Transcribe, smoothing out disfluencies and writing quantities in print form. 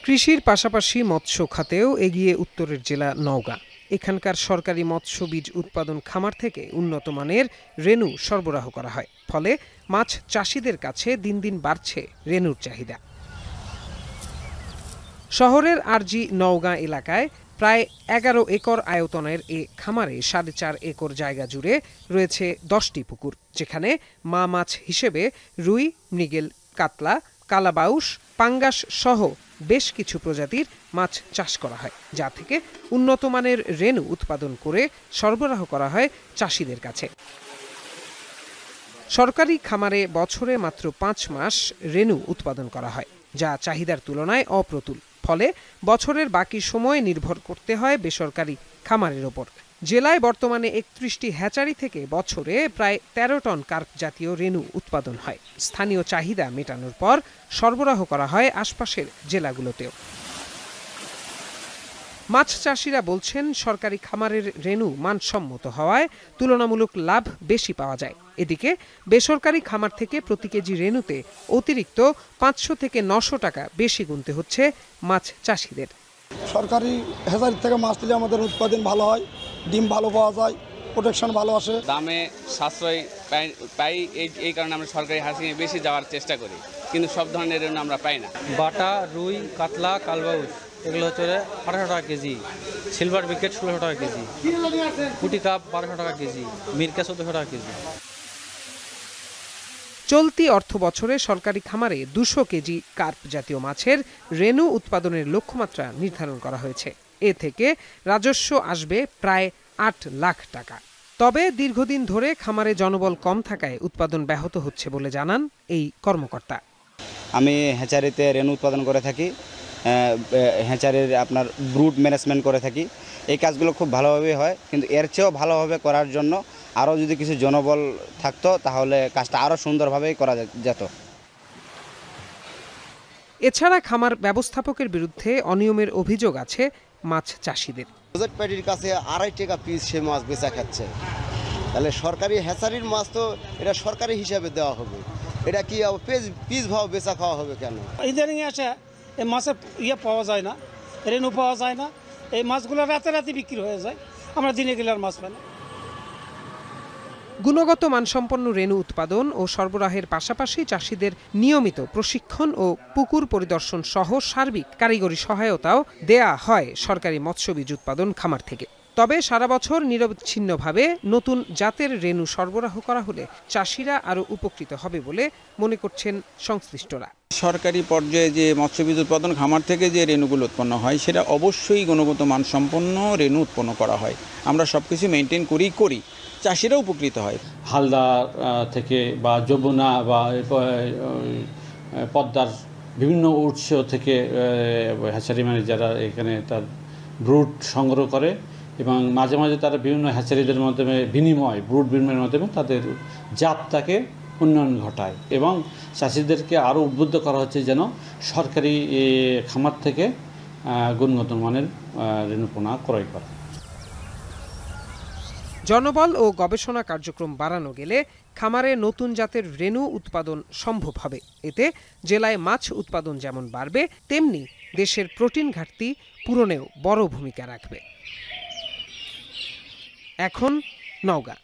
কৃষির পাশাপাশি মৎস্য খাতেও এগিয়ে উত্তরের জেলা নওগাঁ। এখানকার সরকারি মৎস্য বীজ উৎপাদন খামার থেকে উন্নত মানের রেনু সরবরাহ করা হয়, ফলে মাছ চাষিদের কাছে দিন দিন বাড়ছে রেনুর চাহিদা। শহরের আরজি নওগাঁ এলাকায় প্রায় 11 একর আয়তনের এ খামারে 4.5 একর জায়গা জুড়ে রয়েছে 10টি পুকুর, যেখানে মা মাছ হিসেবে রুই, মৃগেল, কাতলা, কালাবাউস, পাঙ্গাস সহ বেশ কিছু প্রজাতির মাছ চাষ করা হয়, যা থেকে উন্নত মানের রেনু উৎপাদন করে সরবরাহ করা হয় চাষিদের কাছে। সরকারি খামারে বছরে মাত্র 5 মাস রেনু উৎপাদন করা হয়, যা চাহিদার তুলনায় অপ্রতুল। ফলে বছরের বাকি সময় নির্ভর করতে হয় বেসরকারি খামারের ওপর। জেলায় বর্তমানে 31টি হ্যাচারি থেকে বছরে প্রায় 13 টন কার্প জাতীয় রেনু উৎপাদন হয়। স্থানীয় চাহিদা মেটানোর পর সরবরাহ করা হয় আশপাশের জেলাগুলোতেও। মাছ চাষিরা বলছেন, সরকারি খামারের রেনু মানসম্মত হওয়ায় তুলনামূলক লাভ বেশি পাওয়া যায়। এদিকে বেসরকারি খামার থেকে প্রতি কেজি রেনুতে অতিরিক্ত 500 থেকে 900 টাকা বেশি গুনতে হচ্ছে মাছ চাষিদের। সরকারি হ্যাচারি থেকে মাছ দিলে আমাদের উৎপাদন ভালো হয়, ডিম ভালো পাওয়া যায়, প্রোটেকশন ভালো আসে, দামে সাশ্রয় পাই। এই কারণে আমরা সরকারি হ্যাচারিতে বেশি যাওয়ার চেষ্টা করি, কিন্তু সব ধরনের রেনু আমরা পাই না। বাটা, রুই, কাতলা, কালবাউস এগুলো হচ্ছে 1800 টাকা কেজি, সিলভার বিকেট 1600 টাকা কেজি, পুঁটি কাপ 1200 টাকা কেজি, মিরকা 1400 টাকা কেজি। চলতি অর্থ বছরে সরকারি খামারে 200 কেজি কার্প জাতীয় মাছের রেনু উৎপাদনের লক্ষ্যমাত্রা নির্ধারণ করা হয়েছে। এ থেকে রাজস্ব আসবে প্রায় 8 লাখ টাকা। তবে দীর্ঘদিন ধরে খামারে জনবল কম থাকায় উৎপাদন ব্যাহত হচ্ছে বলে জানান এই কর্মকর্তা। আমি হ্যাচারিতে রেনু উৎপাদন করে থাকি, হ্যাচারির আপনার ব্রুড ম্যানেজমেন্ট করে থাকি। এই কাজগুলো খুব ভালোভাবে হয়, কিন্তু এর চেয়েও ভালোভাবে করার জন্য আরও যদি কিছু জনবল থাকতো তাহলে কাজটা আরও সুন্দরভাবেই করা যেত। এছাড়া খামার ব্যবস্থাপকের বিরুদ্ধে অনিয়মের অভিযোগ আছে মাছ চাষিদের। প্রজেক্ট পার্টির কাছে 2.5 টাকা পিস সে মাছ বেচা খাচ্ছে, তাহলে সরকারি হ্যাচারির মাছ তো এটা সরকারি হিসাবে দেওয়া হবে, এটা কি পিস ভাও বেচা খাওয়া হবে কেন? ইদানিং আসে এই মাছের পাওয়া যায় না, রেনু পাওয়া যায় না, এই মাছগুলো রাতে বিক্রি হয়ে যায়, আমরা দিনে গেলে আর মাছ পাই না। গুণগত মানসম্পন্ন রেনু উৎপাদন ও সরবরাহের পাশাপাশি চাষিদের নিয়মিত প্রশিক্ষণ ও পুকুর পরিদর্শন সহ সার্বিক কারিগরি সহায়তাও দেয়া হয় সরকারি মৎস্য বীজ উৎপাদন খামার থেকে। তবে সারা বছর নিরবচ্ছিন্নভাবে নতুন জাতের রেনু সরবরাহ করা হলে চাষিরা আরও উপকৃত হবে বলে মনে করছেন সংশ্লিষ্টরা। সরকারি পর্যায়ে যে মৎস্য বীজ উৎপাদন খামার থেকে যে রেনুগুলো উৎপন্ন হয় সেটা অবশ্যই গুণগত মানসম্পন্ন রেনু উৎপন্ন করা হয়। আমরা সব কিছু মেনটেন করি, চাষিরা উপকৃত হয়। হালদা থেকে বা যমুনা বা পদ্মার বিভিন্ন উৎস থেকে হ্যাচারি ম্যানেজাররা এখানে তার ব্রুড সংগ্রহ করে এবং মাঝে মাঝে তারা বিভিন্ন হ্যাচারিদের মাধ্যমে ব্রুড বিনিময়ের মাধ্যমে তাদের জাতটাকে উন্নয়ন ঘটায় এবং চাষিদেরকে আরও উদ্বুদ্ধ করা হচ্ছে যেন সরকারি খামার থেকে গুণগত মানের রেনুপোনা ক্রয় করে। জনবল ও গবেষণা কার্যক্রম বাড়ানো গেলে খামারে নতুন জাতের রেনু উৎপাদন সম্ভব হবে। এতে জেলায় মাছ উৎপাদন যেমন বাড়বে, তেমনি দেশের প্রোটিন ঘাটতি পূরণেও বড় ভূমিকা রাখবে। এখন নওগাঁ।